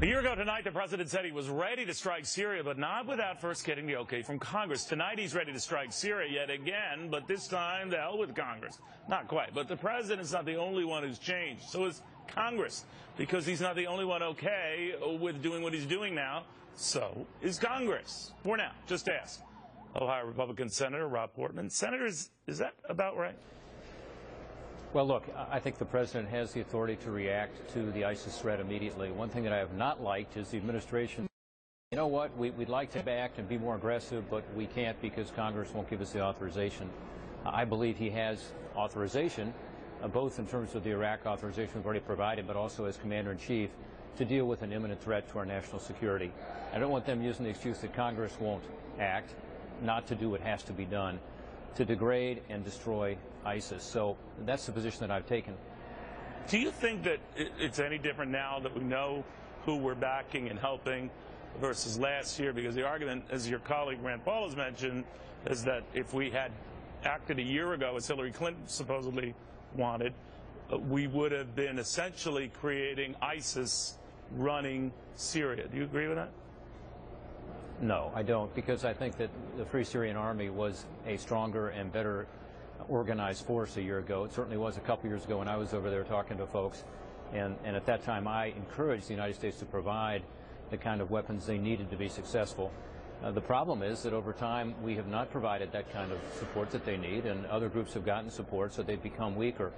A year ago tonight, the president said he was ready to strike Syria, but not without first getting the okay from Congress. Tonight, he's ready to strike Syria yet again, but this time, the hell with Congress. Not quite, but the president's not the only one who's changed. So is Congress, because he's not the only one okay with doing what he's doing now. So is Congress. For now, just ask Ohio Republican Senator Rob Portman. Senator, is that about right? Well, look, I think the president has the authority to react to the ISIS threat immediately. One thing that I have not liked is the administration. You know what? We'd like to act and be more aggressive, but we can't because Congress won't give us the authorization. I believe he has authorization, both in terms of the Iraq authorization we've already provided, but also as commander-in-chief, to deal with an imminent threat to our national security. I don't want them using the excuse that Congress won't act, not to do what has to be done, to degrade and destroy ISIS. So that's the position that I've taken. Do you think that it's any different now that we know who we're backing and helping versus last year? Because the argument, as your colleague Rand Paul has mentioned, is that if we had acted a year ago, as Hillary Clinton supposedly wanted, we would have been essentially creating ISIS running Syria. Do you agree with that? No, I don't, because I think that the Free Syrian Army was a stronger and better organized force a year ago. It certainly was a couple years ago when I was over there talking to folks. And at that time, I encouraged the United States to provide the kind of weapons they needed to be successful. The problem is that over time, we have not provided that kind of support that they need, and other groups have gotten support, so they've become weaker.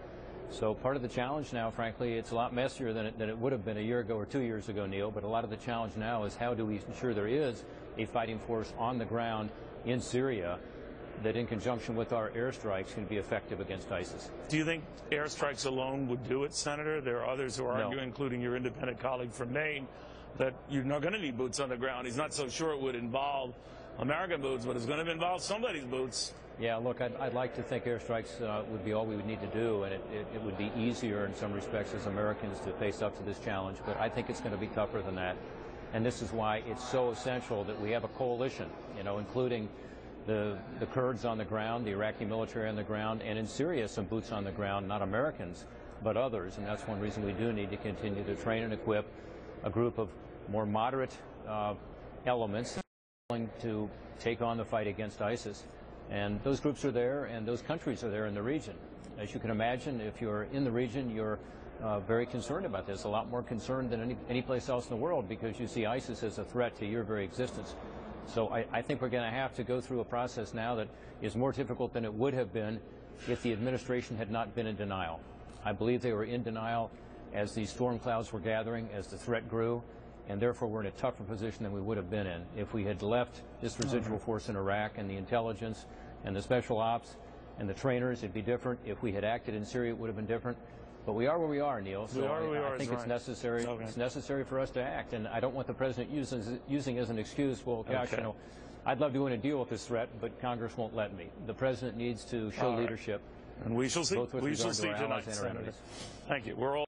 So part of the challenge now, frankly, it's a lot messier than it would have been a year ago or 2 years ago, Neil, but a lot of the challenge now is how do we ensure there is a fighting force on the ground in Syria that in conjunction with our airstrikes can be effective against ISIS. Do you think airstrikes alone would do it, Senator? There are others who are arguing, including your independent colleague from Maine, that you're not going to need boots on the ground. He's not so sure it would involve American boots, but it's going to involve somebody's boots. Yeah, look, I'd like to think airstrikes would be all we would need to do, and it would be easier in some respects as Americans to face up to this challenge, but I think it's going to be tougher than that. And this is why it's so essential that we have a coalition, including the Kurds on the ground, the Iraqi military on the ground, and in Syria some boots on the ground, not Americans, but others. And that's one reason we do need to continue to train and equip a group of more moderate elements willing to take on the fight against ISIS. And those groups are there, and those countries are there in the region. As you can imagine, if you're in the region, you're very concerned about this, a lot more concerned than any place else in the world, because you see ISIS as a threat to your very existence. So I think we're going to have to go through a process now that is more difficult than it would have been if the administration had not been in denial. I believe they were in denial as these storm clouds were gathering, as the threat grew, and therefore we're in a tougher position than we would have been in. If we had left this residual force in Iraq and the intelligence and the special ops and the trainers, it'd be different. If we had acted in Syria, it would have been different. But we are where we are, Neil. So I think it's necessary. Okay. It's necessary for us to act, and I don't want the president using as an excuse. Well, gosh, I'd love to win a deal with this threat, but Congress won't let me. The president needs to show leadership. And we shall see. Both with we shall regard see to our tonight, allies and our enemies. Thank you. We're all